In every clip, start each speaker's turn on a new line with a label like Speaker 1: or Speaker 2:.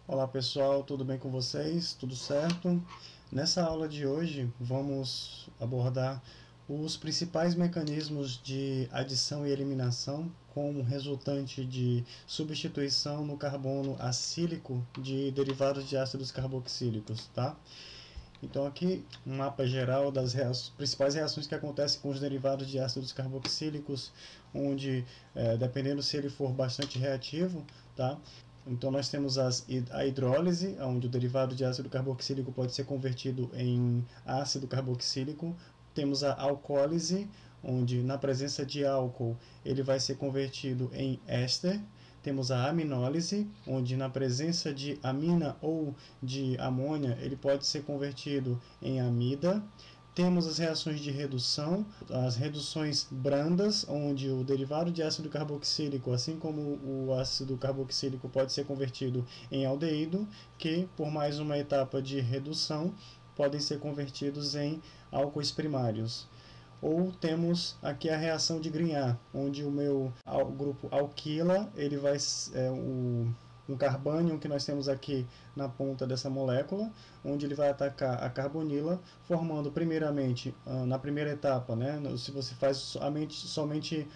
Speaker 1: Olá pessoal, tudo bem com vocês? Tudo certo? Nessa aula de hoje vamos abordar os principais mecanismos de adição e eliminação como resultante de substituição no carbono acílico de derivados de ácidos carboxílicos, tá? Então aqui um mapa geral das principais reações que acontecem com os derivados de ácidos carboxílicos, onde dependendo se ele for bastante reativo, tá? Então nós temos a hidrólise, onde o derivado de ácido carboxílico pode ser convertido em ácido carboxílico. Temos a alcoólise, onde na presença de álcool ele vai ser convertido em éster. Temos a aminólise, onde na presença de amina ou de amônia ele pode ser convertido em amida. Temos as reações de redução, as reduções brandas, onde o derivado de ácido carboxílico, assim como o ácido carboxílico, pode ser convertido em aldeído, que por mais uma etapa de redução podem ser convertidos em álcoois primários. Ou temos aqui a reação de Grignard, onde o grupo alquila, ele vai um carbânion que nós temos aqui na ponta dessa molécula, onde ele vai atacar a carbonila, formando primeiramente, na primeira etapa, né, se você faz somente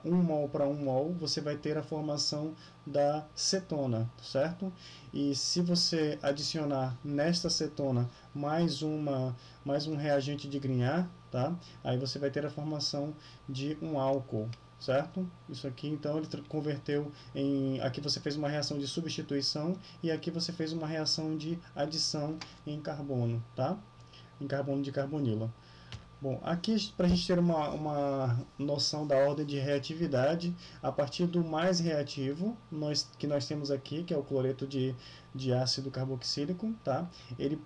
Speaker 1: 1 mol para 1 mol, você vai ter a formação da cetona, certo? E se você adicionar nesta cetona mais um reagente de Grignard, tá? Aí você vai ter a formação de um álcool, certo? Isso aqui, então, ele converteu em... Aqui você fez uma reação de substituição e aqui você fez uma reação de adição em carbono, tá? Em carbono de carbonila. Bom, aqui para a gente ter uma noção da ordem de reatividade, a partir do mais reativo que nós temos aqui, que é o cloreto de ácido carboxílico, tá? Ele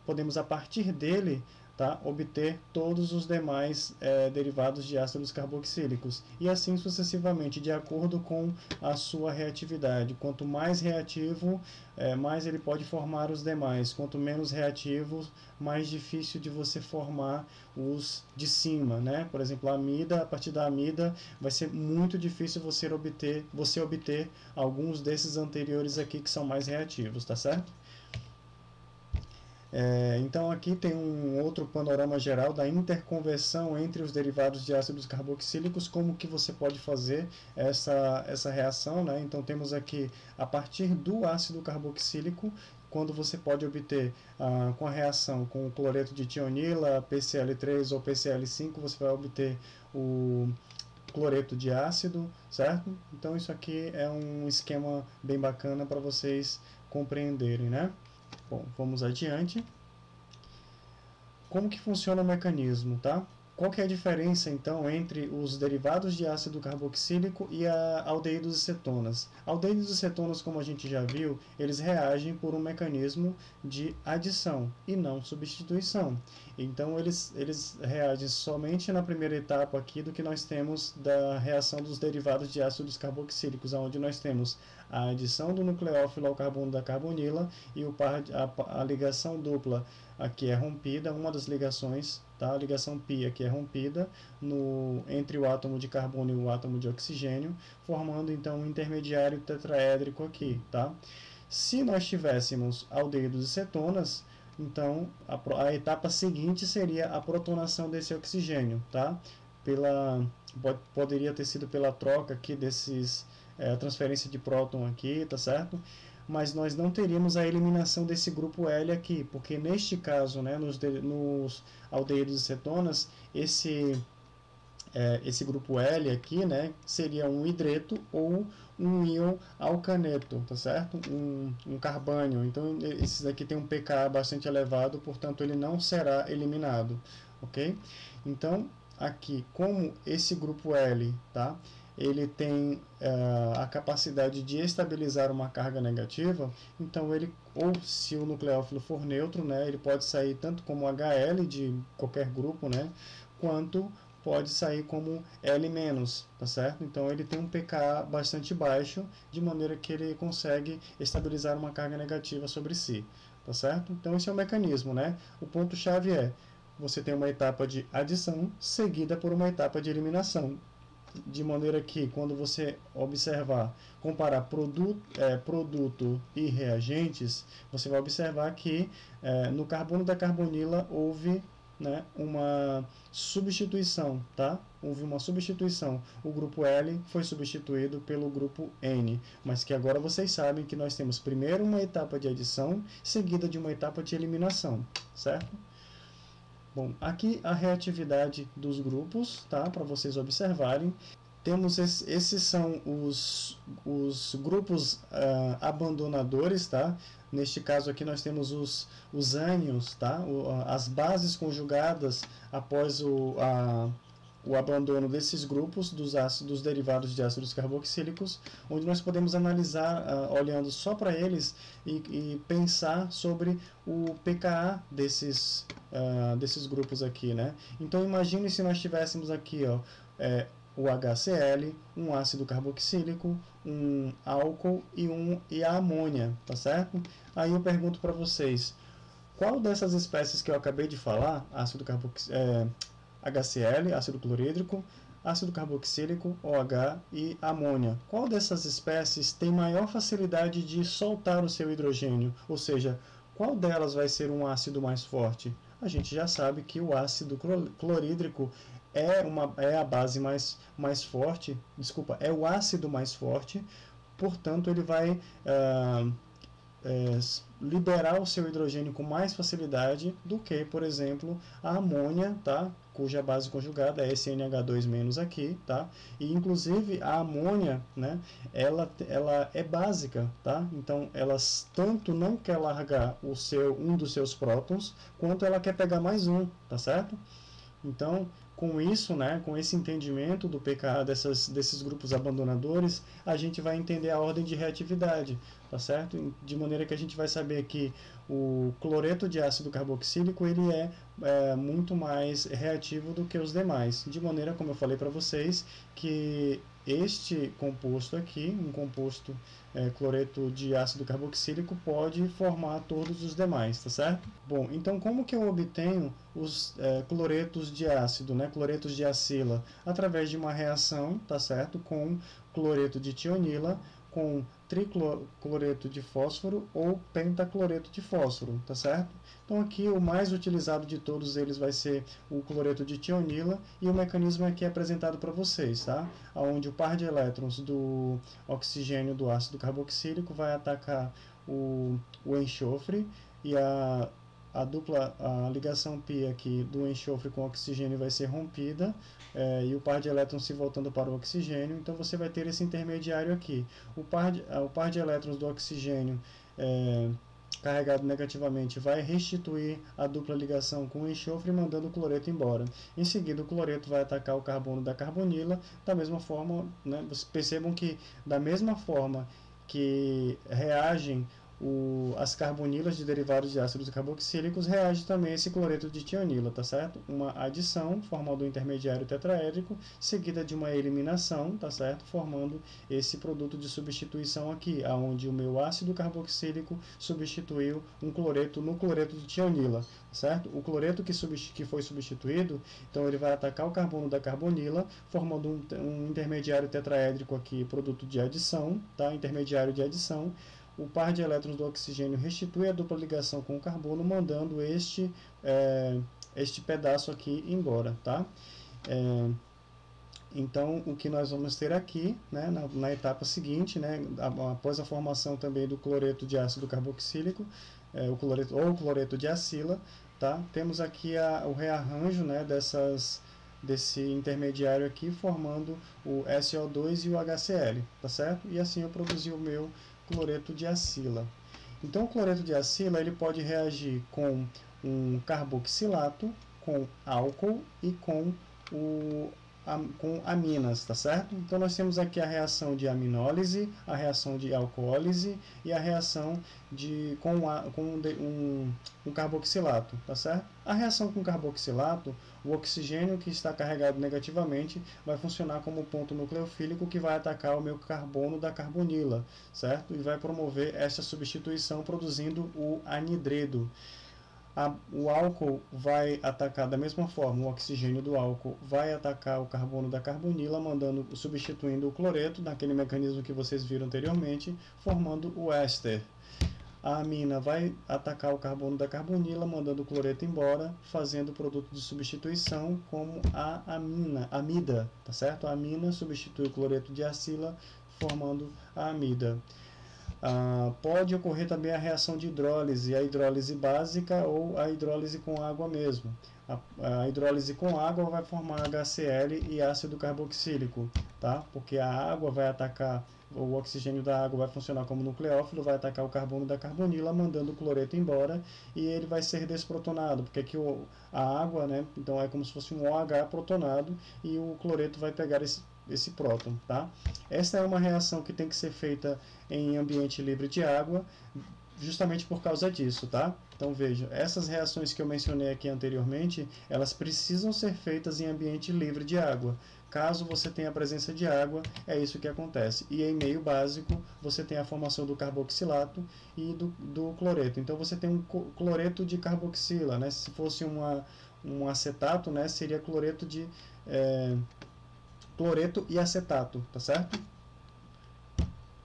Speaker 1: podemos a partir dele, tá, obter todos os demais derivados de ácidos carboxílicos e assim sucessivamente, de acordo com a sua reatividade. Quanto mais reativo, mais ele pode formar os demais. Quanto menos reativo, mais difícil de você formar os de cima, né? Por exemplo, a amida, a partir da amida vai ser muito difícil você obter alguns desses anteriores aqui que são mais reativos, tá certo? Então aqui tem um outro panorama geral da interconversão entre os derivados de ácidos carboxílicos, como que você pode fazer essa reação, né? Então temos aqui a partir do ácido carboxílico, quando você pode obter com a reação com o cloreto de tionila, PCl3 ou PCl5, você vai obter o cloreto de ácido, certo? Então isso aqui é um esquema bem bacana para vocês compreenderem, né? Bom, vamos adiante. Como que funciona o mecanismo, tá? Qual que é a diferença, então, entre os derivados de ácido carboxílico e aldeídos e cetonas? Aldeídos e cetonas, como a gente já viu, eles reagem por um mecanismo de adição e não substituição. Então, eles reagem somente na primeira etapa aqui do que nós temos da reação dos derivados de ácidos carboxílicos, onde nós temos a adição do nucleófilo ao carbono da carbonila e a ligação dupla aqui é rompida, uma das ligações, tá? A ligação π aqui é rompida entre o átomo de carbono e o átomo de oxigênio, formando então um intermediário tetraédrico aqui, tá? Se nós tivéssemos aldeídos e cetonas, então a etapa seguinte seria a protonação desse oxigênio, tá? Poderia ter sido pela troca aqui a transferência de próton aqui, tá certo? Mas nós não teríamos a eliminação desse grupo L aqui, porque neste caso, né, nos aldeídos e cetonas, esse grupo L aqui, né, seria um hidreto ou um íon alcaneto, tá certo? Um carbânio. Então, esse daqui tem um pKa bastante elevado, portanto, ele não será eliminado, ok? Então, aqui, como esse grupo L, tá? Ele tem a capacidade de estabilizar uma carga negativa, então ou se o nucleófilo for neutro, né, ele pode sair tanto como HL de qualquer grupo, né, quanto pode sair como L-, tá certo? Então ele tem um pKa bastante baixo, de maneira que ele consegue estabilizar uma carga negativa sobre si, tá certo? Então esse é o mecanismo, né? O ponto-chave você tem uma etapa de adição seguida por uma etapa de eliminação. de maneira que quando você observar, comparar produto e reagentes, você vai observar que no carbono da carbonila houve, né, uma substituição, tá? Houve uma substituição. O grupo L foi substituído pelo grupo N, mas que agora vocês sabem que nós temos primeiro uma etapa de adição, seguida de uma etapa de eliminação, certo? Bom, aqui a reatividade dos grupos, tá? Para vocês observarem. Temos esses são os grupos abandonadores, tá? Neste caso aqui nós temos os ânions, tá? As bases conjugadas após o abandono desses grupos dos derivados de ácidos carboxílicos, onde nós podemos analisar, olhando só para eles e pensar sobre o pKa desses grupos aqui, né? Então imagine se nós tivéssemos aqui, ó, o HCl, um ácido carboxílico, um álcool e a amônia, tá certo? Aí eu pergunto para vocês, qual dessas espécies que eu acabei de falar, HCl, ácido clorídrico, ácido carboxílico, OH e amônia, qual dessas espécies tem maior facilidade de soltar o seu hidrogênio? Ou seja, qual delas vai ser um ácido mais forte? A gente já sabe que o ácido clorídrico é a base mais forte, desculpa, é o ácido mais forte, portanto ele vai liberar o seu hidrogênio com mais facilidade do que, por exemplo, a amônia, tá? Cuja base conjugada é SNH2- aqui, tá? E inclusive a amônia, né? Ela é básica, tá? Então ela tanto não quer largar um dos seus prótons, quanto ela quer pegar mais um, tá certo? Então, com isso, né, com esse entendimento do pKa desses grupos abandonadores, a gente vai entender a ordem de reatividade, tá certo? De maneira que a gente vai saber que o cloreto de ácido carboxílico ele é muito mais reativo do que os demais. De maneira, como eu falei para vocês, que este composto aqui, um composto cloreto de ácido carboxílico, pode formar todos os demais, tá certo? Bom, então como que eu obtenho os cloretos de ácido, né, cloretos de acila? Através de uma reação, tá certo? Com cloreto de tionila, com tricloreto de fósforo ou pentacloreto de fósforo, tá certo? Então aqui o mais utilizado de todos eles vai ser o cloreto de tionila, e o mecanismo aqui é apresentado para vocês, tá? Onde o par de elétrons do oxigênio do ácido carboxílico vai atacar o enxofre, e a ligação π aqui do enxofre com oxigênio vai ser rompida, e o par de elétrons se voltando para o oxigênio. Então você vai ter esse intermediário aqui. O par de elétrons do oxigênio carregado negativamente vai restituir a dupla ligação com o enxofre, mandando o cloreto embora. Em seguida, o cloreto vai atacar o carbono da carbonila. Da mesma forma, né, vocês percebam que da mesma forma que reagem as carbonilas de derivados de ácidos carboxílicos, reage também esse cloreto de tionila, tá certo? Uma adição formando um intermediário tetraédrico, seguida de uma eliminação, tá certo? Formando esse produto de substituição aqui, aonde o meu ácido carboxílico substituiu um cloreto no cloreto de tionila, certo? O cloreto que foi substituído, então ele vai atacar o carbono da carbonila, formando um intermediário tetraédrico aqui, produto de adição, tá? Intermediário de adição. O par de elétrons do oxigênio restitui a dupla ligação com o carbono, mandando este pedaço aqui embora, tá? Então, o que nós vamos ter aqui, né, na etapa seguinte, né, após a formação também do cloreto de ácido carboxílico, o cloreto de acila, tá? Temos aqui o rearranjo, né, desse intermediário aqui, formando o SO2 e o HCl, tá certo? E assim eu produzi o meu cloreto de acila. Então o cloreto de acila ele pode reagir com um carboxilato, com álcool e com aminas, tá certo? Então nós temos aqui a reação de aminólise, a reação de alcoólise e a reação com um carboxilato, tá certo? A reação com carboxilato, o oxigênio que está carregado negativamente vai funcionar como ponto nucleofílico que vai atacar o meu carbono da carbonila, certo? E vai promover essa substituição produzindo o anidredo. O álcool vai atacar da mesma forma, o oxigênio do álcool vai atacar o carbono da carbonila, substituindo o cloreto, naquele mecanismo que vocês viram anteriormente, formando o éster. A amina vai atacar o carbono da carbonila, mandando o cloreto embora, fazendo o produto de substituição como a amida, tá certo? A amina substitui o cloreto de acila, formando a amida. Pode ocorrer também a reação de hidrólise, a hidrólise básica ou a hidrólise com água mesmo. A hidrólise com água vai formar HCl e ácido carboxílico, tá? Porque a água vai atacar, o oxigênio da água vai funcionar como nucleófilo, vai atacar o carbono da carbonila, mandando o cloreto embora, e ele vai ser desprotonado, porque aqui a água, né, então é como se fosse um OH protonado, e o cloreto vai pegar esse próton, tá? Essa é uma reação que tem que ser feita em ambiente livre de água, justamente por causa disso, tá? Então veja, essas reações que eu mencionei aqui anteriormente, elas precisam ser feitas em ambiente livre de água. Caso você tenha a presença de água, é isso que acontece. E em meio básico, você tem a formação do carboxilato e do cloreto. Então você tem um cloreto de carboxila, né? Se fosse um acetato, né, seria cloreto e acetato, tá certo?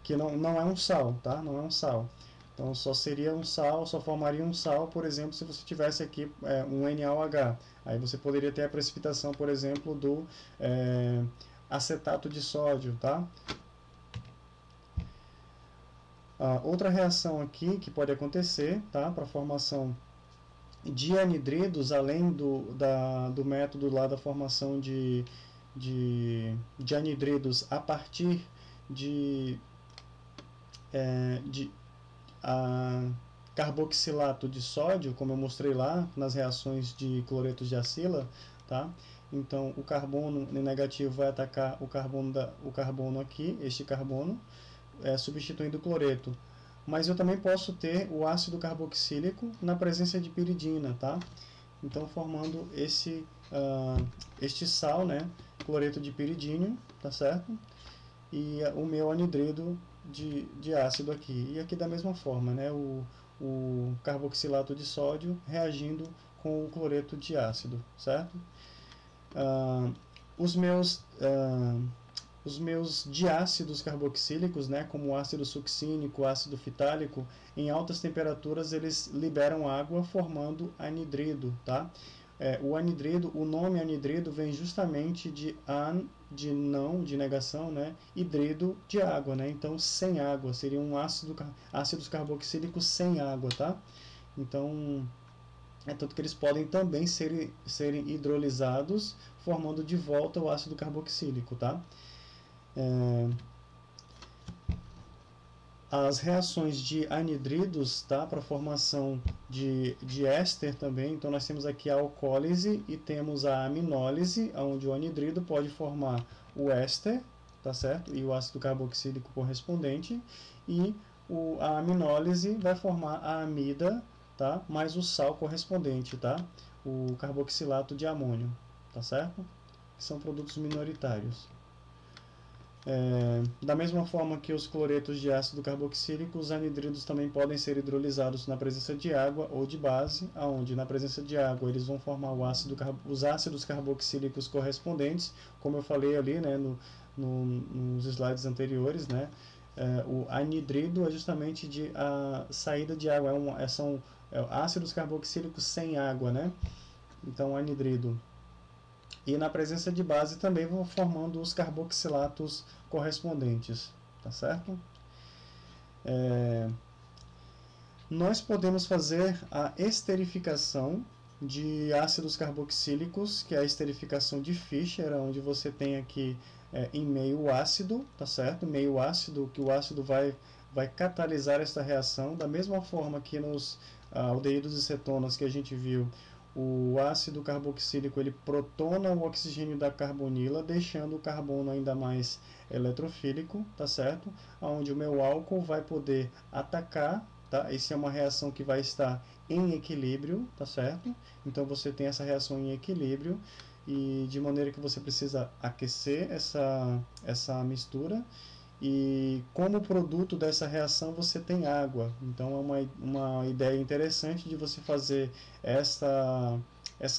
Speaker 1: Que não é um sal, tá? Não é um sal. Então só seria um sal, só formaria um sal, por exemplo, se você tivesse aqui um NaOH. Aí você poderia ter a precipitação, por exemplo, do acetato de sódio, tá? Outra reação aqui que pode acontecer, tá? Para a formação de anidridos, além do método lá da formação de anidridos a partir de carboxilato de sódio, como eu mostrei lá nas reações de cloretos de acila, tá? Então o carbono negativo vai atacar o carbono aqui, este carbono, substituindo o cloreto. Mas eu também posso ter o ácido carboxílico na presença de piridina, tá? Então formando este sal, né? Cloreto de piridínio, tá certo? E o meu anidrido de ácido aqui. E aqui da mesma forma, né? O carboxilato de sódio reagindo com o cloreto de ácido, certo? Os meus diácidos carboxílicos, né, como o ácido succínico, o ácido fitálico, em altas temperaturas eles liberam água formando anidrido, tá? O anidrido, o nome anidrido vem justamente de negação, né? Hidrido de água, né? Então, sem água, seria ácidos carboxílicos sem água, tá? Então, tanto que eles podem também serem hidrolisados, formando de volta o ácido carboxílico, tá? As reações de anidridos, tá, para formação de éster também. Então nós temos aqui a alcólise e temos a aminólise, onde o anidrido pode formar o éster, tá certo? E o ácido carboxílico correspondente, e a aminólise vai formar a amida, tá? Mais o sal correspondente, tá? O carboxilato de amônio, tá certo? Que são produtos minoritários. Da mesma forma que os cloretos de ácido carboxílico, os anidridos também podem ser hidrolisados na presença de água ou de base, onde na presença de água eles vão formar os ácidos carboxílicos correspondentes, como eu falei ali, né, nos slides anteriores, né? O anidrido é justamente a saída de água, são ácidos carboxílicos sem água, né? Então anidrido. E na presença de base também vão formando os carboxilatos correspondentes, tá certo? Nós podemos fazer a esterificação de ácidos carboxílicos, que é a esterificação de Fischer, onde você tem aqui em meio ácido, tá certo? Meio ácido, que o ácido vai catalisar esta reação, da mesma forma que nos aldeídos e cetonas que a gente viu. O ácido carboxílico ele protona o oxigênio da carbonila, deixando o carbono ainda mais eletrofílico, tá certo? Onde o meu álcool vai poder atacar, tá? Essa é uma reação que vai estar em equilíbrio, tá certo? Então você tem essa reação em equilíbrio, e de maneira que você precisa aquecer essa mistura, e como produto dessa reação você tem água. Então é uma ideia interessante de você fazer essa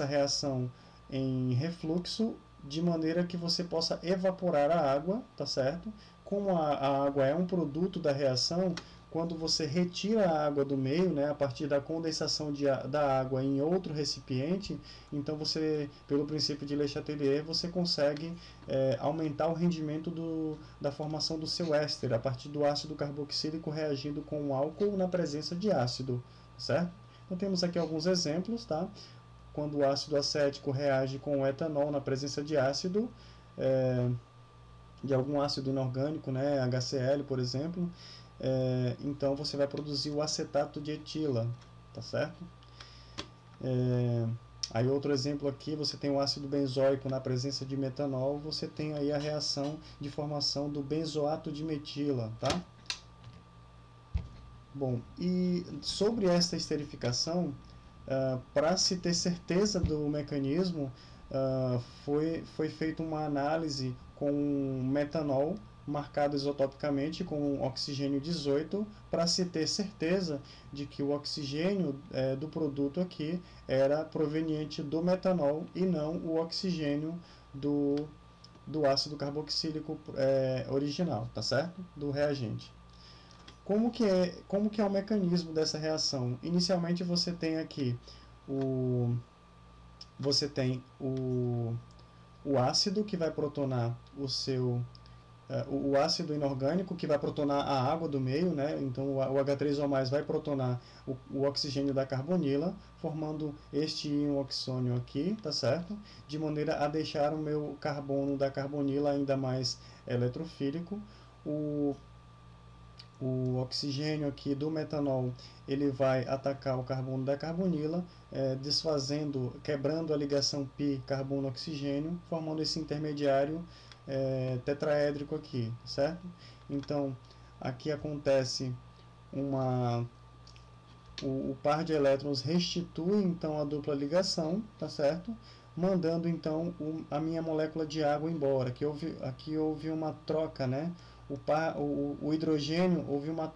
Speaker 1: reação em refluxo de maneira que você possa evaporar a água, tá certo? Como a água é um produto da reação, quando você retira a água do meio, né, a partir da condensação da água em outro recipiente, então você, pelo princípio de Le Chatelier, você consegue aumentar o rendimento da formação do seu éster, a partir do ácido carboxílico reagindo com o álcool na presença de ácido, certo? Então temos aqui alguns exemplos, tá? Quando o ácido acético reage com o etanol na presença de ácido, de algum ácido inorgânico, né, HCl, por exemplo, então você vai produzir o acetato de etila, tá certo? Aí outro exemplo aqui, você tem o ácido benzoico na presença de metanol, você tem aí a reação de formação do benzoato de metila, tá? Bom, e sobre esta esterificação, para se ter certeza do mecanismo, foi feita uma análise com metanol marcado isotopicamente com oxigênio 18 para se ter certeza de que o oxigênio do produto aqui era proveniente do metanol e não o oxigênio do ácido carboxílico original, tá certo? Do reagente. Como que é o mecanismo dessa reação? Inicialmente você tem aqui o ácido que vai protonar o ácido inorgânico que vai protonar a água do meio, né? Então o H3O+ vai protonar o oxigênio da carbonila, formando este íon oxônio aqui, tá certo? De maneira a deixar o meu carbono da carbonila ainda mais eletrofílico. O oxigênio aqui do metanol, ele vai atacar o carbono da carbonila, quebrando a ligação π carbono-oxigênio, formando esse intermediário tetraédrico aqui, certo? Então, aqui acontece o par de elétrons restitui então a dupla ligação, tá certo? Mandando então a minha molécula de água embora. Aqui houve uma troca, né? O hidrogênio, houve uma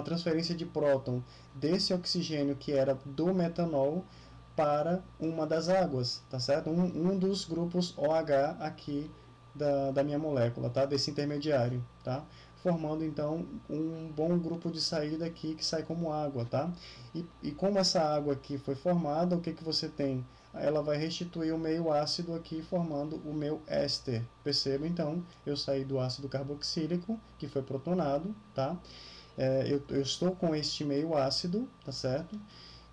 Speaker 1: transferência de próton desse oxigênio que era do metanol para uma das águas, tá certo? Um dos grupos OH aqui da minha molécula, tá? Desse intermediário, tá? Formando então um bom grupo de saída aqui que sai como água, tá? E como essa água aqui foi formada, o que você tem? Ela vai restituir o meio ácido aqui, formando o meu éster. Perceba então, eu saí do ácido carboxílico, que foi protonado, tá? Eu estou com este meio ácido, tá certo?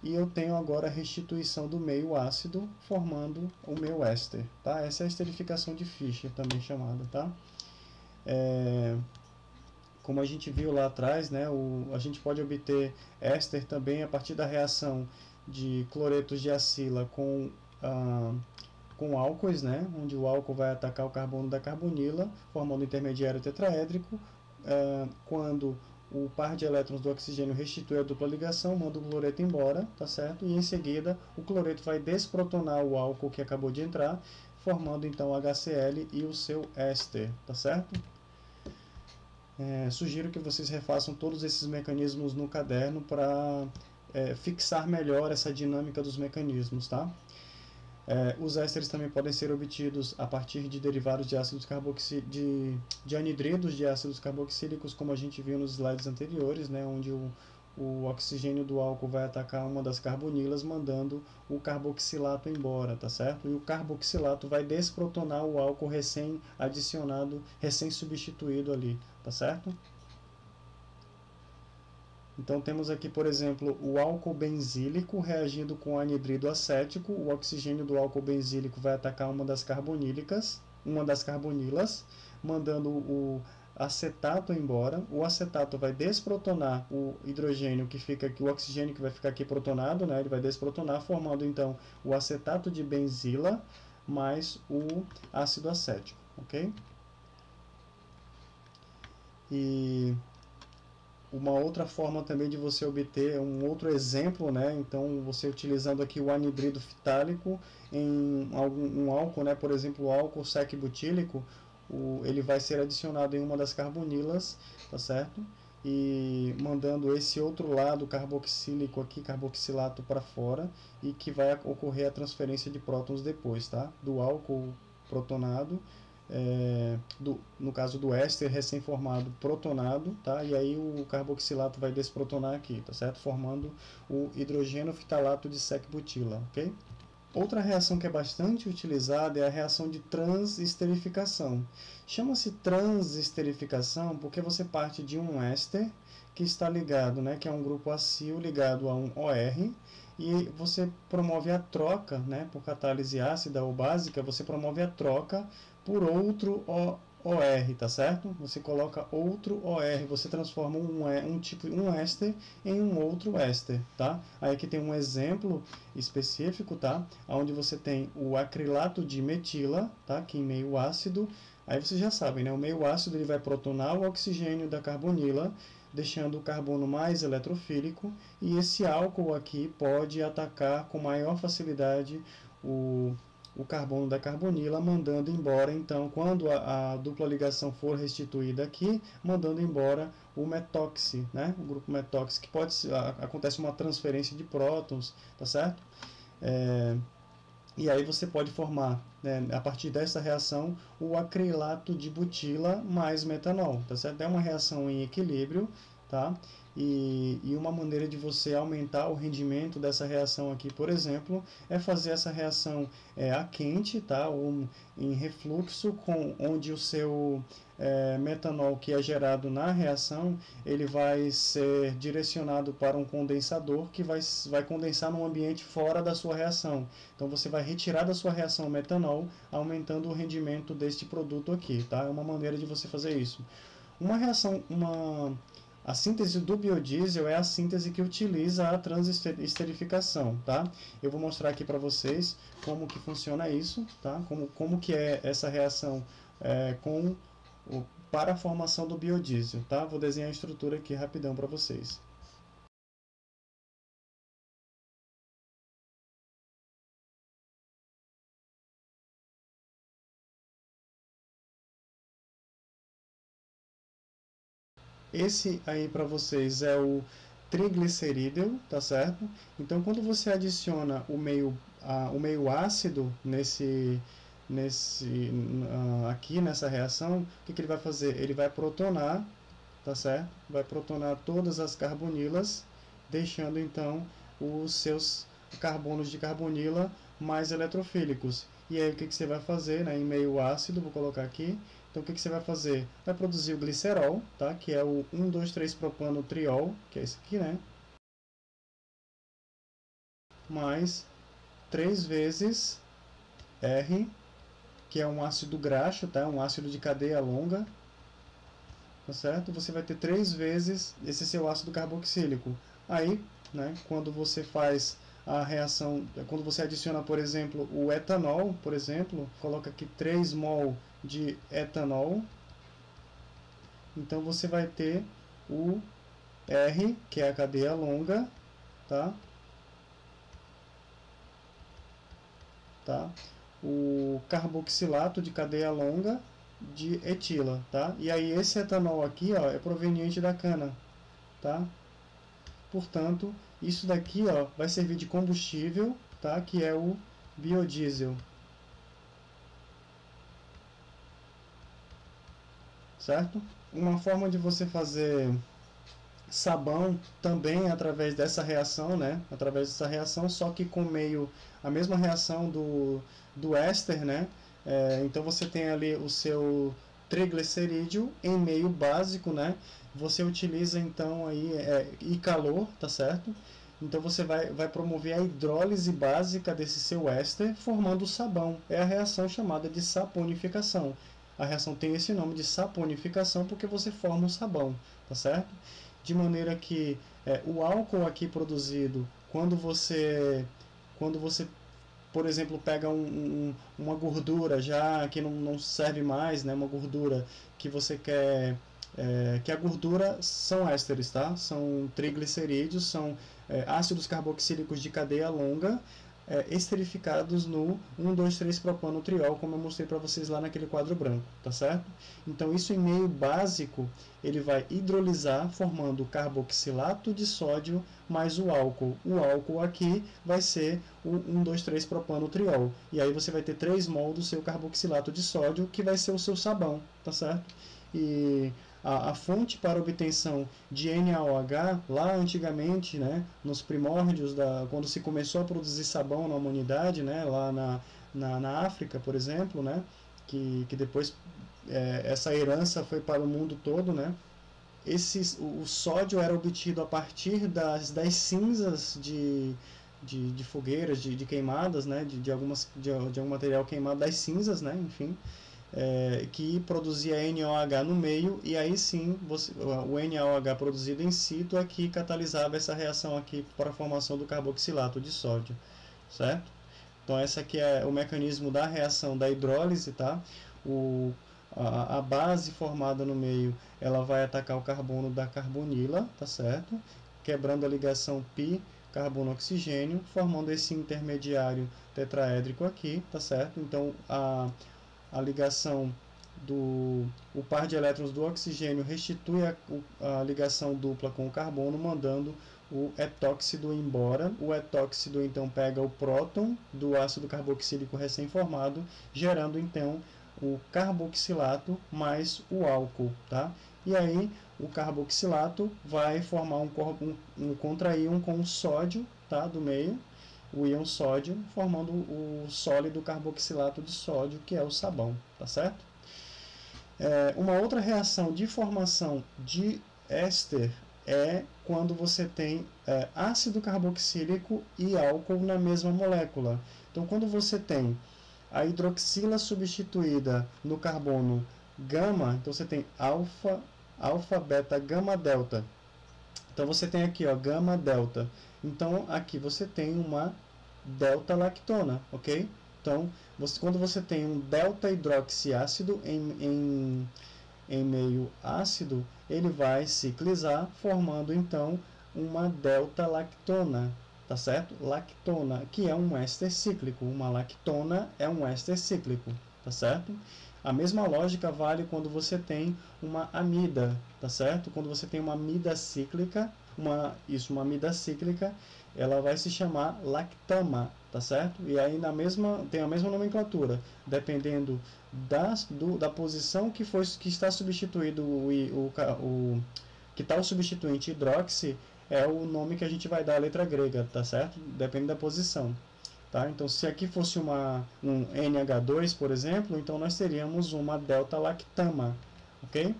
Speaker 1: E eu tenho agora a restituição do meio ácido, formando o meu éster, tá? Essa é a esterificação de Fischer, também chamada, tá? Como a gente viu lá atrás, né, a gente pode obter éster também a partir da reação de cloretos de acila com álcoois, né, onde o álcool vai atacar o carbono da carbonila, formando o intermediário tetraédrico. Quando o par de elétrons do oxigênio restitui a dupla ligação, manda o cloreto embora, tá certo? E em seguida o cloreto vai desprotonar o álcool que acabou de entrar, formando então HCl e o seu éster, tá certo? Sugiro que vocês refaçam todos esses mecanismos no caderno para fixar melhor essa dinâmica dos mecanismos, tá? Os ésteres também podem ser obtidos a partir de derivados de ácidos de anidridos de ácidos carboxílicos, como a gente viu nos slides anteriores, né, onde o oxigênio do álcool vai atacar uma das carbonilas, mandando o carboxilato embora, tá certo? E o carboxilato vai desprotonar o álcool recém-adicionado, recém-substituído ali, tá certo? Então temos aqui, por exemplo, o álcool benzílico reagindo com o anidrido acético. O oxigênio do álcool benzílico vai atacar uma das carbonilas, mandando o acetato embora. O acetato vai desprotonar o hidrogênio que fica aqui, o oxigênio que vai ficar aqui protonado, né? Ele vai desprotonar, formando então o acetato de benzila mais o ácido acético, ok? E uma outra forma também de você obter um outro exemplo, né? Então, você utilizando aqui o anidrido fitálico em um álcool, né? Por exemplo, o álcool sec-butílico, ele vai ser adicionado em uma das carbonilas, tá certo? E mandando esse outro lado carboxílico aqui, carboxilato, para fora, e que vai ocorrer a transferência de prótons depois, tá? Do álcool protonado, no caso do éster recém-formado protonado, tá? E aí o carboxilato vai desprotonar aqui, tá certo? Formando o hidrogênio fitalato de sec-butila, ok? Outra reação que é bastante utilizada é a reação de transesterificação. Chama-se transesterificação porque você parte de um éster que está ligado, né, que é um grupo acil ligado a um OR, e você promove a troca, né, por catálise ácida ou básica, você promove a troca por outro OR, tá certo? Você coloca outro OR, você transforma um éster em um outro éster, tá? Aí aqui tem um exemplo específico, tá? Onde você tem o acrilato de metila, tá? Que em meio ácido, aí vocês já sabem, né? O meio ácido ele vai protonar o oxigênio da carbonila, deixando o carbono mais eletrofílico, e esse álcool aqui pode atacar com maior facilidade o carbono da carbonila, mandando embora, então, quando a dupla ligação for restituída aqui, mandando embora o metóxi, né? O grupo metóxi, que acontece uma transferência de prótons, tá certo? E aí você pode formar, né, a partir dessa reação, o acrilato de butila mais metanol, tá certo? É uma reação em equilíbrio, tá? E uma maneira de você aumentar o rendimento dessa reação aqui, por exemplo, é fazer essa reação a quente, tá? Ou em refluxo, onde o seu metanol que é gerado na reação, ele vai ser direcionado para um condensador que vai condensar num ambiente fora da sua reação. Então você vai retirar da sua reação o metanol, aumentando o rendimento deste produto aqui, tá? É uma maneira de você fazer isso. A síntese do biodiesel é a síntese que utiliza a transesterificação, tá? Eu vou mostrar aqui para vocês como que funciona isso, tá? Como que é essa reação para a formação do biodiesel, tá? Vou desenhar a estrutura aqui rapidão para vocês. Esse aí para vocês é o triglicerídeo, tá certo? Então, quando você adiciona o meio ácido aqui nessa reação, o que ele vai fazer? Ele vai protonar, tá certo? Vai protonar todas as carbonilas, deixando então os seus carbonos de carbonila mais eletrofílicos. E aí o que você vai fazer, né? Em meio ácido, vou colocar aqui. Então o que você vai fazer? Vai produzir o glicerol, tá? Que é o 1,2,3-propanotriol, que é esse aqui, né? Mais 3 vezes R, que é um ácido graxo, tá? Um ácido de cadeia longa, tá certo? Você vai ter 3 vezes esse seu ácido carboxílico. Aí, né, quando você faz a reação, quando você adiciona, por exemplo, o etanol, por exemplo, coloca aqui 3 mol de etanol, então você vai ter o R, que é a cadeia longa, tá? O carboxilato de cadeia longa de etila, tá? E aí esse etanol aqui, ó, é proveniente da cana, tá? Portanto, isso daqui, ó, vai servir de combustível, tá? Que é o biodiesel, certo? Uma forma de você fazer sabão também através dessa reação, né? Através dessa reação, só que com a mesma reação do éster, né? Então você tem ali o seu triglicerídeo em meio básico, né? Você utiliza então aí e calor, tá certo? Então você vai promover a hidrólise básica desse seu éster, formando o sabão. É a reação chamada de saponificação. A reação tem esse nome de saponificação porque você forma um sabão, tá certo? De maneira que o álcool aqui produzido, quando você, por exemplo, pega uma gordura já que não serve mais, né, uma gordura que você quer, que a gordura são ésteres, tá? São triglicerídeos, são ácidos carboxílicos de cadeia longa, esterificados no 1,2,3-propanotriol, como eu mostrei para vocês lá naquele quadro branco, tá certo? Então isso em meio básico, ele vai hidrolisar formando o carboxilato de sódio mais o álcool. O álcool aqui vai ser o 1,2,3-propanotriol. E aí você vai ter 3 mol do seu carboxilato de sódio, que vai ser o seu sabão, tá certo? E a fonte para obtenção de NaOH, lá antigamente, né, nos primórdios, quando se começou a produzir sabão na humanidade, né, lá na África, por exemplo, né, que depois essa herança foi para o mundo todo, né, o sódio era obtido a partir das cinzas de fogueiras, de queimadas, né, de algum material queimado das cinzas, né, enfim, que produzia NaOH no meio, e aí sim o NaOH produzido em situ é que catalisava essa reação aqui para a formação do carboxilato de sódio, certo? Então essa aqui é o mecanismo da reação da hidrólise, tá? A base formada no meio, ela vai atacar o carbono da carbonila, tá certo? Quebrando a ligação pi carbono-oxigênio, formando esse intermediário tetraédrico aqui, tá certo? Então a ligação o par de elétrons do oxigênio restitui a ligação dupla com o carbono, mandando o etóxido embora. O etóxido então pega o próton do ácido carboxílico recém-formado, gerando então o carboxilato mais o álcool, tá? E aí o carboxilato vai formar um contra-íon com o sódio, tá, do meio, o íon sódio, formando o sólido carboxilato de sódio, que é o sabão, tá certo? Uma outra reação de formação de éster é quando você tem ácido carboxílico e álcool na mesma molécula. Então, quando você tem a hidroxila substituída no carbono gama, então você tem alfa, beta, gama, delta. Então você tem aqui, ó, gama, delta. Então aqui você tem uma delta-lactona, ok? Então, quando você tem um delta-hidroxiácido em meio ácido, ele vai ciclizar, formando então uma delta-lactona, tá certo? Lactona, que é um éster cíclico. Uma lactona é um éster cíclico, tá certo? A mesma lógica vale quando você tem uma amida, tá certo? Quando você tem uma amida cíclica, uma amida cíclica, ela vai se chamar lactama, tá certo? E aí tem a mesma nomenclatura, dependendo da posição que está substituído que está o substituinte hidroxi, é o nome que a gente vai dar à letra grega, tá certo? Depende da posição. Tá? Então, se aqui fosse um NH2, por exemplo, então nós teríamos uma delta-lactama, ok?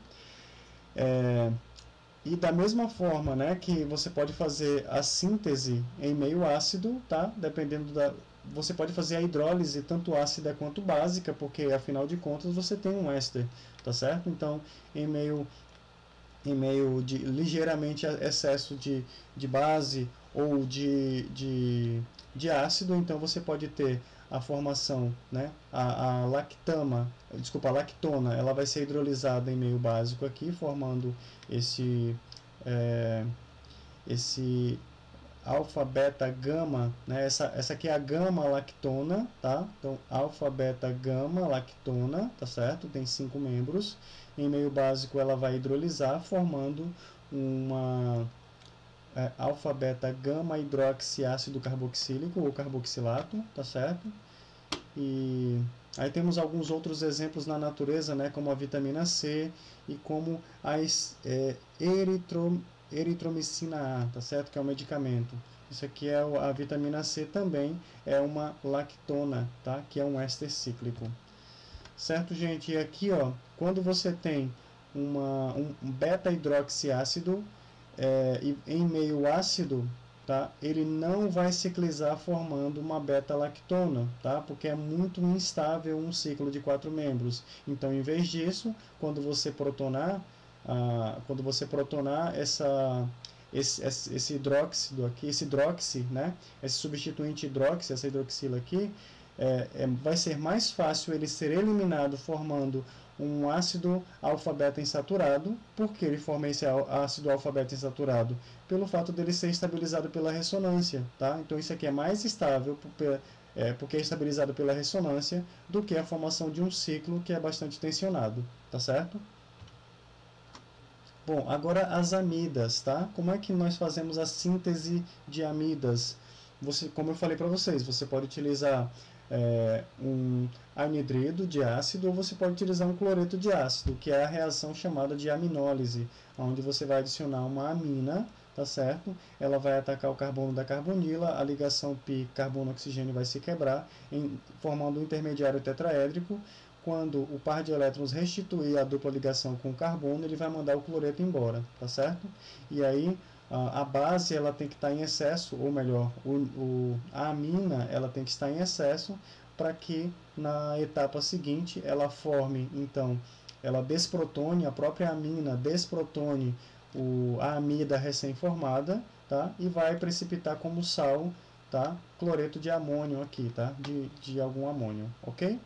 Speaker 1: E da mesma forma, né, que você pode fazer a síntese em meio ácido, tá? Dependendo você pode fazer a hidrólise tanto ácida quanto básica, porque afinal de contas você tem um éster, tá certo? Então, em meio de ligeiramente excesso de base ou de ácido, então você pode ter a formação, né, a lactona, ela vai ser hidrolisada em meio básico aqui, formando esse alfa, beta, gama, né, essa aqui é a gama lactona, tá? Então, alfa, beta, gama, lactona, tá certo? Tem 5 membros. Em meio básico ela vai hidrolisar, formando uma alfa, beta, gama, hidroxiácido carboxílico ou carboxilato, tá certo? E aí temos alguns outros exemplos na natureza, né, como a vitamina C e como a eritromicina A, tá certo? Que é um medicamento. Isso aqui é a vitamina C, também é uma lactona, tá? Que é um éster cíclico. Certo, gente? E aqui, ó, quando você tem um beta-hidroxiácido em meio ácido, tá? Ele não vai ciclizar formando uma beta-lactona, tá? Porque é muito instável um ciclo de 4 membros. Então, em vez disso, quando você protonar esse hidróxido aqui, esse hidroxi, né? Esse substituinte hidroxi, essa hidroxila aqui, vai ser mais fácil ele ser eliminado formando um ácido alfa-beta insaturado. Por que ele forma esse ácido alfa-beta insaturado? Pelo fato dele ser estabilizado pela ressonância, tá? Então isso aqui é mais estável porque é estabilizado pela ressonância do que a formação de um ciclo que é bastante tensionado, tá certo? Bom, agora as amidas, tá? Como é que nós fazemos a síntese de amidas? Como eu falei para vocês, você pode utilizar um anidrido de ácido ou você pode utilizar um cloreto de ácido, que é a reação chamada de aminólise, onde você vai adicionar uma amina, tá certo? Ela vai atacar o carbono da carbonila, a ligação π carbono-oxigênio vai se quebrar, formando um intermediário tetraédrico. Quando o par de elétrons restituir a dupla ligação com o carbono, ele vai mandar o cloreto embora, tá certo? E aí a base ela tem que estar em excesso, ou melhor, a amina ela tem que estar em excesso para que na etapa seguinte ela forme, então, ela desprotone, a própria amina desprotone a amida recém-formada, tá? E vai precipitar como sal, tá? Cloreto de amônio aqui, tá? De algum amônio, ok?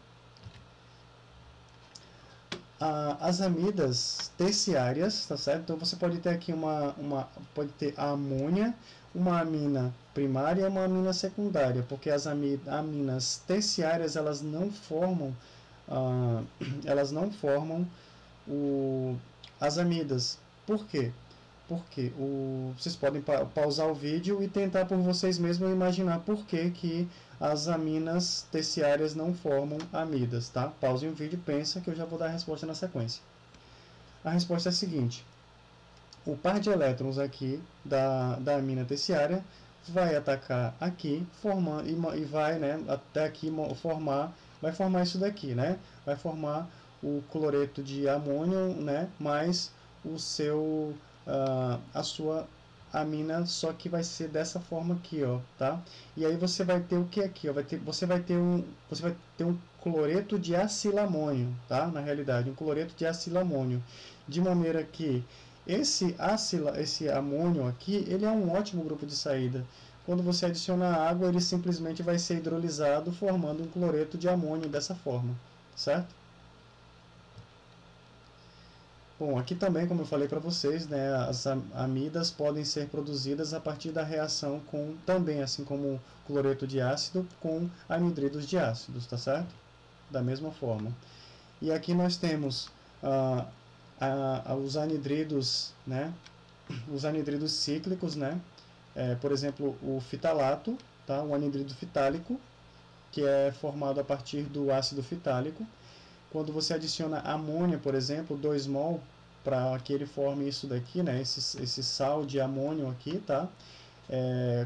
Speaker 1: As amidas terciárias, tá certo? Então você pode ter aqui pode ter a amônia, uma amina primária e uma amina secundária, porque as aminas terciárias elas não formam as amidas. Por quê? Porque vocês podem pausar o vídeo e tentar por vocês mesmos imaginar por que as aminas terciárias não formam amidas, tá? Pausem o vídeo e pensa que eu já vou dar a resposta na sequência. A resposta é a seguinte: o par de elétrons aqui da amina terciária vai atacar aqui, e vai, né, até aqui vai formar isso daqui, né? Vai formar o cloreto de amônio, né, mais a sua amina, só que vai ser dessa forma aqui, ó, tá? E aí você vai ter o que aqui, ó? Você vai ter um cloreto de acilamônio, tá? Na realidade, um cloreto de acilamônio, de maneira que esse amônio aqui, ele é um ótimo grupo de saída. Quando você adiciona água, ele simplesmente vai ser hidrolisado, formando um cloreto de amônio dessa forma, certo? Bom, aqui também, como eu falei para vocês, né, as amidas podem ser produzidas a partir da reação também, assim como cloreto de ácido, com anidridos de ácidos, tá certo? Da mesma forma. E aqui nós temos os anidridos, né, os anidridos cíclicos, né, por exemplo, o fitalato, tá, o anidrido fitálico, que é formado a partir do ácido fitálico. Quando você adiciona amônia, por exemplo, 2 mol, para que ele forme isso daqui, né, esse sal de amônio aqui, tá?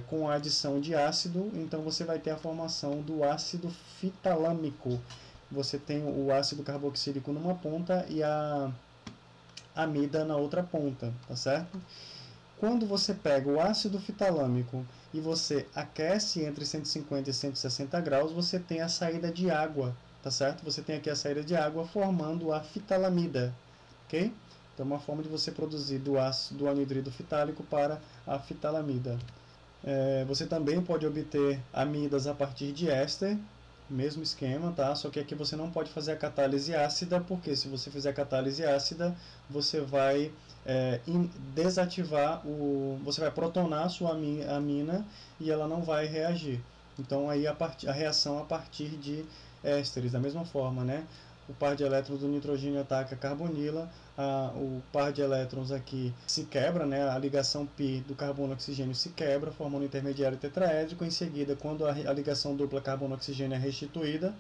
Speaker 1: Com a adição de ácido, então você vai ter a formação do ácido fitalâmico. Você tem o ácido carboxílico numa ponta e a amida na outra ponta, tá certo? Quando você pega o ácido fitalâmico e você aquece entre 150 e 160 graus, você tem a saída de água, tá certo? Você tem aqui a saída de água formando a fitalamida, ok? Então, uma forma de você produzir do anidrido fitálico para a fitalamida. Você também pode obter amidas a partir de éster, mesmo esquema, tá? Só que aqui você não pode fazer a catálise ácida, porque se você fizer a catálise ácida, você vai desativar você vai protonar a sua amina e ela não vai reagir. Então aí a reação a partir de ésteres, da mesma forma, né? O par de elétrons do nitrogênio ataca a carbonila, o par de elétrons aqui se quebra, né? A ligação π do carbono-oxigênio se quebra, formando um intermediário tetraédrico. Em seguida, quando a ligação dupla carbono-oxigênio é restituída,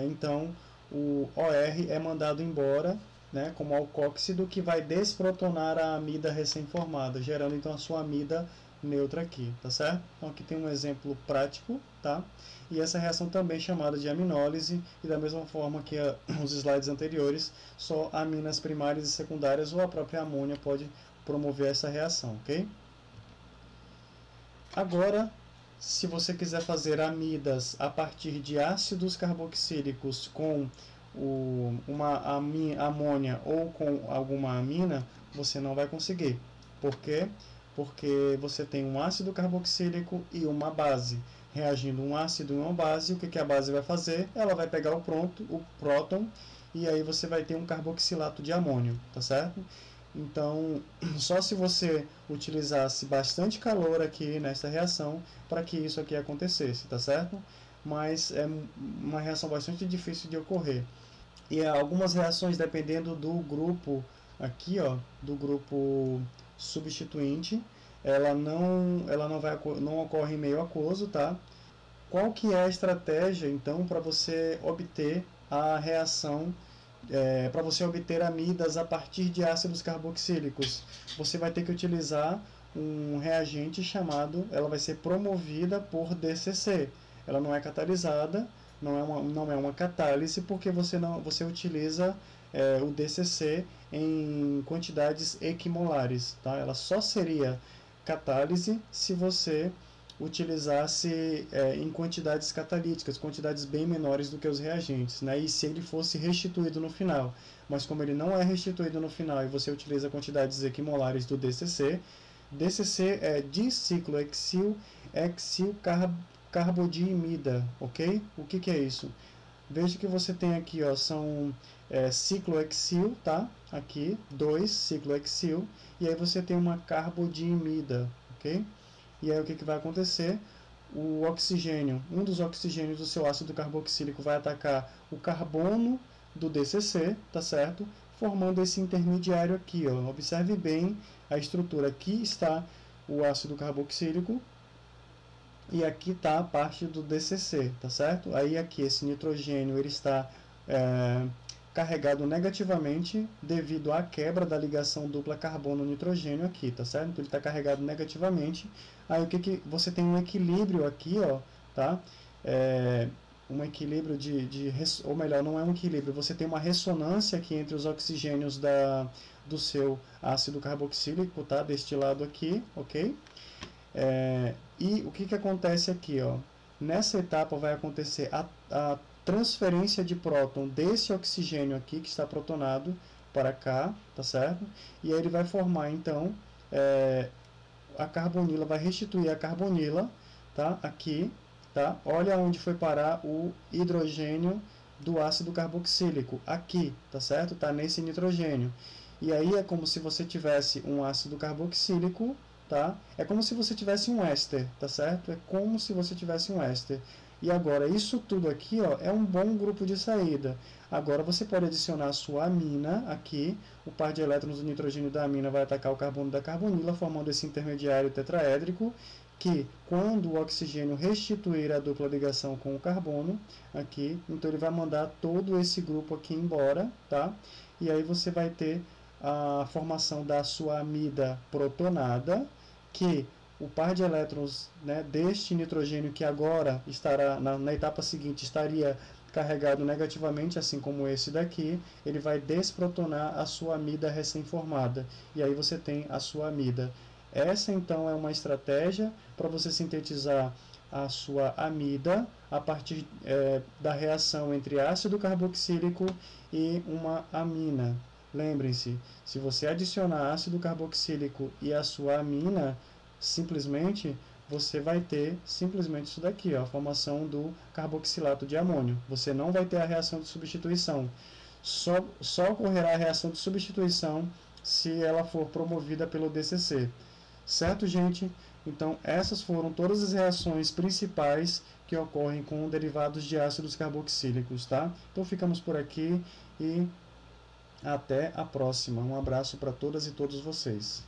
Speaker 1: então o OR é mandado embora, né, como alcóxido, que vai desprotonar a amida recém-formada, gerando então a sua amida neutra aqui, tá certo? Então aqui tem um exemplo prático, tá? E essa reação também é chamada de aminólise, e da mesma forma que os slides anteriores, só aminas primárias e secundárias ou a própria amônia pode promover essa reação, ok? Agora, se você quiser fazer amidas a partir de ácidos carboxílicos com uma amônia ou com alguma amina, você não vai conseguir. Por quê? Porque você tem um ácido carboxílico e uma base. Reagindo um ácido e uma base, o que a base vai fazer? Ela vai pegar o próton e aí você vai ter um carboxilato de amônio, tá certo? Então, só se você utilizasse bastante calor aqui nessa reação para que isso aqui acontecesse, tá certo? Mas é uma reação bastante difícil de ocorrer. E algumas reações, dependendo do grupo aqui, ó, do grupo substituinte, não ocorre em meio aquoso, tá? Qual que é a estratégia, então, para você obter a reação, para você obter amidas a partir de ácidos carboxílicos? Você vai ter que utilizar um reagente chamado, ela vai ser promovida por DCC. Ela não é catalisada, não é uma catálise, porque você utiliza o DCC em quantidades equimolares, tá? Ela só seria catálise se você utilizasse em quantidades catalíticas, quantidades bem menores do que os reagentes, né? E se ele fosse restituído no final. Mas como ele não é restituído no final e você utiliza quantidades equimolares do DCC, DCC é dicicloexilcarbodiimida, ok? O que é isso? Veja que você tem aqui, ó, são ciclohexil, tá? Aqui, 2 ciclohexil, e aí você tem uma carbodiimida, ok? E aí o que vai acontecer? O oxigênio, um dos oxigênios do seu ácido carboxílico vai atacar o carbono do DCC, tá certo? Formando esse intermediário aqui, ó. Observe bem a estrutura. Aqui está o ácido carboxílico e aqui está a parte do DCC, tá certo? Aí aqui esse nitrogênio ele está carregado negativamente devido à quebra da ligação dupla carbono-nitrogênio aqui, tá certo? Então ele está carregado negativamente. Aí o que você tem um equilíbrio aqui, ó, tá? Um equilíbrio ou melhor, não é um equilíbrio, você tem uma ressonância aqui entre os oxigênios do seu ácido carboxílico, tá? Deste lado aqui, ok? E o que acontece aqui, ó? Nessa etapa vai acontecer a transferência de próton desse oxigênio aqui, que está protonado, para cá, tá certo? E aí ele vai formar, então, a carbonila, vai restituir a carbonila, tá? Aqui, tá? Olha onde foi parar o hidrogênio do ácido carboxílico, aqui, tá certo? Tá nesse nitrogênio. E aí é como se você tivesse um ácido carboxílico, tá? É como se você tivesse um éster, tá certo? É como se você tivesse um éster. E agora, isso tudo aqui, ó, é um bom grupo de saída. Agora, você pode adicionar a sua amina aqui. O par de elétrons do nitrogênio da amina vai atacar o carbono da carbonila, formando esse intermediário tetraédrico, que, quando o oxigênio restituir a dupla ligação com o carbono, aqui, então ele vai mandar todo esse grupo aqui embora, tá? E aí você vai ter a formação da sua amida protonada, que o par de elétrons, né, deste nitrogênio que agora estará na etapa seguinte estaria carregado negativamente, assim como esse daqui, ele vai desprotonar a sua amida recém-formada, e aí você tem a sua amida. Essa então é uma estratégia para você sintetizar a sua amida a partir da reação entre ácido carboxílico e uma amina. Lembrem-se, se você adicionar ácido carboxílico e a sua amina, simplesmente você vai ter simplesmente isso daqui, ó, a formação do carboxilato de amônio. Você não vai ter a reação de substituição. Só ocorrerá a reação de substituição se ela for promovida pelo DCC. Certo, gente? Então, essas foram todas as reações principais que ocorrem com derivados de ácidos carboxílicos, tá? Então, ficamos por aqui e até a próxima. Um abraço para todas e todos vocês.